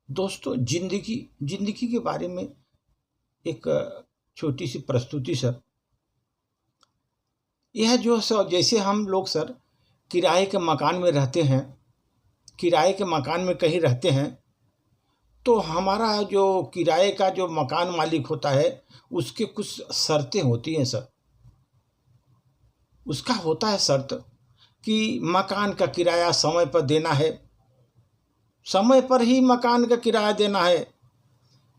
दोस्तों, जिंदगी के बारे में एक छोटी सी प्रस्तुति सर। यह जो सर, जैसे हम लोग सर किराए के मकान में रहते हैं, किराए के मकान में कहीं रहते हैं, तो हमारा जो किराए का जो मकान मालिक होता है उसके कुछ शर्तें होती हैं सर। उसका होता है शर्त कि मकान का किराया समय पर देना है, समय पर ही मकान का किराया देना है,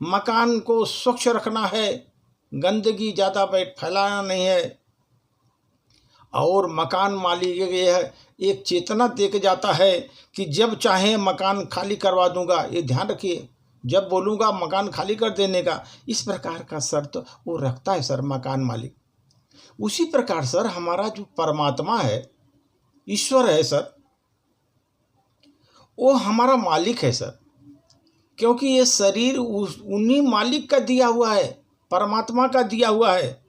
मकान को स्वच्छ रखना है, गंदगी ज़्यादा फैलाना नहीं है, और मकान मालिक यह एक चेतना दे के जाता है कि जब चाहे मकान खाली करवा दूंगा। ये ध्यान रखिए, जब बोलूँगा मकान खाली कर देने का, इस प्रकार का शर्त वो रखता है सर मकान मालिक। उसी प्रकार सर हमारा जो परमात्मा है, ईश्वर है सर, वो हमारा मालिक है सर। क्योंकि ये शरीर उन्हीं मालिक का दिया हुआ है, परमात्मा का दिया हुआ है।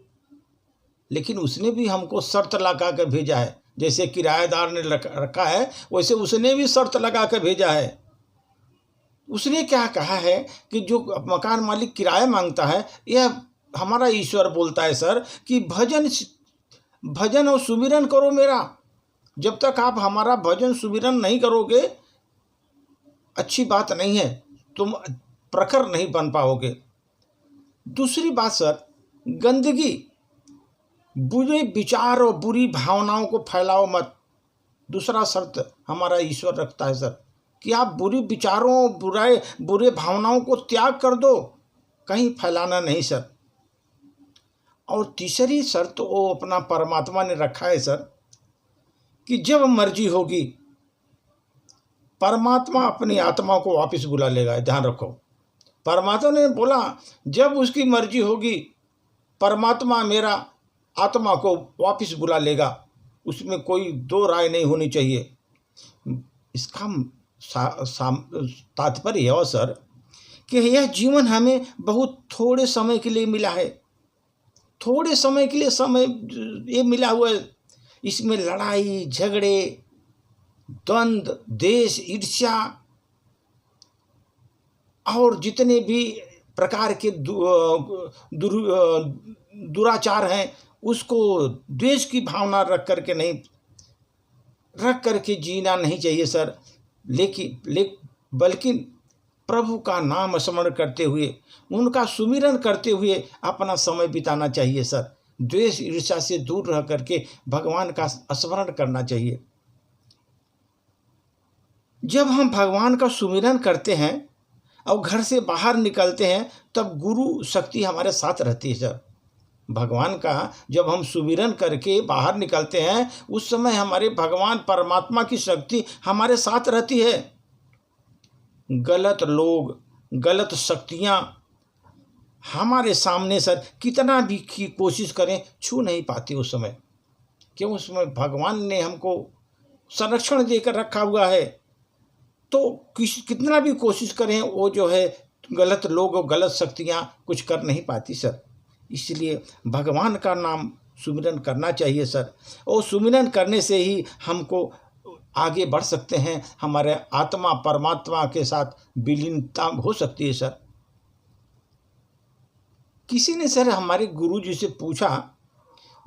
लेकिन उसने भी हमको शर्त लगा कर भेजा है। जैसे किराएदार ने रखा है, वैसे उसने भी शर्त लगा कर भेजा है। उसने क्या कहा है कि जो मकान मालिक किराया मांगता है, यह हमारा ईश्वर बोलता है सर कि भजन और सुमिरन करो मेरा। जब तक आप हमारा भजन सुमिरन नहीं करोगे, अच्छी बात नहीं है, तुम प्रखर नहीं बन पाओगे। दूसरी बात सर, गंदगी, बुरे विचार और बुरी भावनाओं को फैलाओ मत। दूसरा शर्त हमारा ईश्वर रखता है सर कि आप बुरी विचारों, बुरे भावनाओं को त्याग कर दो, कहीं फैलाना नहीं सर। और तीसरी शर्त वो अपना परमात्मा ने रखा है सर कि जब मर्जी होगी परमात्मा अपनी आत्मा को वापस बुला लेगा। ध्यान रखो, परमात्मा ने बोला जब उसकी मर्जी होगी परमात्मा मेरा आत्मा को वापस बुला लेगा। उसमें कोई दो राय नहीं होनी चाहिए। इसका तात्पर्य है सर कि यह जीवन हमें बहुत थोड़े समय के लिए मिला है, थोड़े समय के लिए समय ये मिला हुआ है। इसमें लड़ाई झगड़े, द्वंद्व, देश, ईर्ष्या और जितने भी प्रकार के दुराचार हैं, उसको द्वेष की भावना रख करके जीना नहीं चाहिए सर। बल्कि प्रभु का नाम स्मरण करते हुए, उनका सुमिरन करते हुए अपना समय बिताना चाहिए सर। द्वेष ईर्ष्या से दूर रह करके भगवान का स्मरण करना चाहिए। जब हम भगवान का सुमिरन करते हैं और घर से बाहर निकलते हैं, तब गुरु शक्ति हमारे साथ रहती है सर। भगवान का जब हम सुमिरन करके बाहर निकलते हैं, उस समय हमारे भगवान परमात्मा की शक्ति हमारे साथ रहती है। गलत लोग, गलत शक्तियाँ हमारे सामने सर कितना भी की कोशिश करें, छू नहीं पाती उस समय। क्यों? उसमें भगवान ने हमको संरक्षण देकर रखा हुआ है। तो कितना भी कोशिश करें, वो जो है गलत लोग और गलत शक्तियाँ कुछ कर नहीं पाती सर। इसलिए भगवान का नाम सुमिरन करना चाहिए सर, और सुमिरन करने से ही हमको आगे बढ़ सकते हैं, हमारे आत्मा परमात्मा के साथ विलीनता हो सकती है सर। किसी ने सर हमारे गुरु जी से पूछा,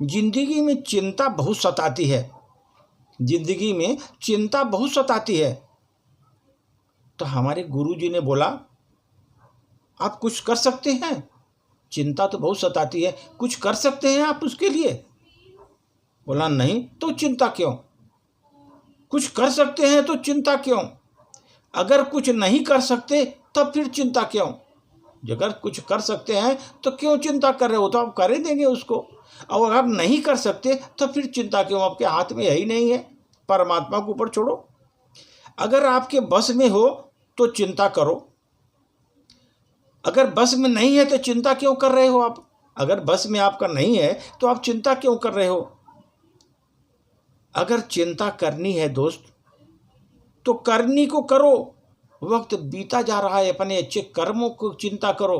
जिंदगी में चिंता बहुत सताती है, जिंदगी में चिंता बहुत सताती है। तो हमारे गुरु जी ने बोला, आप कुछ कर सकते हैं? चिंता तो बहुत सताती है, कुछ कर सकते हैं आप उसके लिए? बोला नहीं, तो चिंता क्यों? कुछ कर सकते हैं तो चिंता क्यों? अगर कुछ नहीं कर सकते तब फिर चिंता क्यों? अगर कुछ कर सकते हैं तो क्यों चिंता कर रहे हो? तो आप कर ही देंगे उसको। और अगर नहीं कर सकते तो फिर चिंता क्यों? आपके हाथ में है ही नहीं है, परमात्मा को ऊपर छोड़ो। अगर आपके बस में हो तो चिंता करो, अगर बस में नहीं है तो चिंता क्यों कर रहे हो आप? अगर बस में आपका नहीं है तो आप चिंता क्यों कर रहे हो? अगर चिंता करनी है दोस्त, तो करनी को करो। वक्त बीता जा रहा है, अपने अच्छे कर्मों को चिंता करो।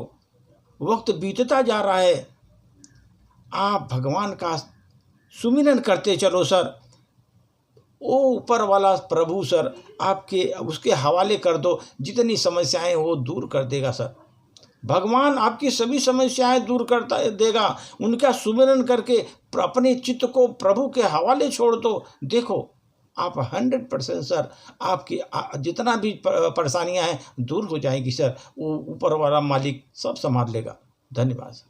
वक्त बीतता जा रहा है, आप भगवान का सुमिरन करते चलो सर। वो ऊपर वाला प्रभु सर आपके उसके हवाले कर दो, जितनी समस्याएं वो दूर कर देगा सर। भगवान आपकी सभी समस्याएं दूर करता देगा। उनका सुमिरन करके अपने चित्त को प्रभु के हवाले छोड़ दो। देखो आप 100% सर आपकी जितना भी परेशानियां हैं दूर हो जाएगी सर। वो ऊपर वाला मालिक सब संभाल लेगा। धन्यवाद।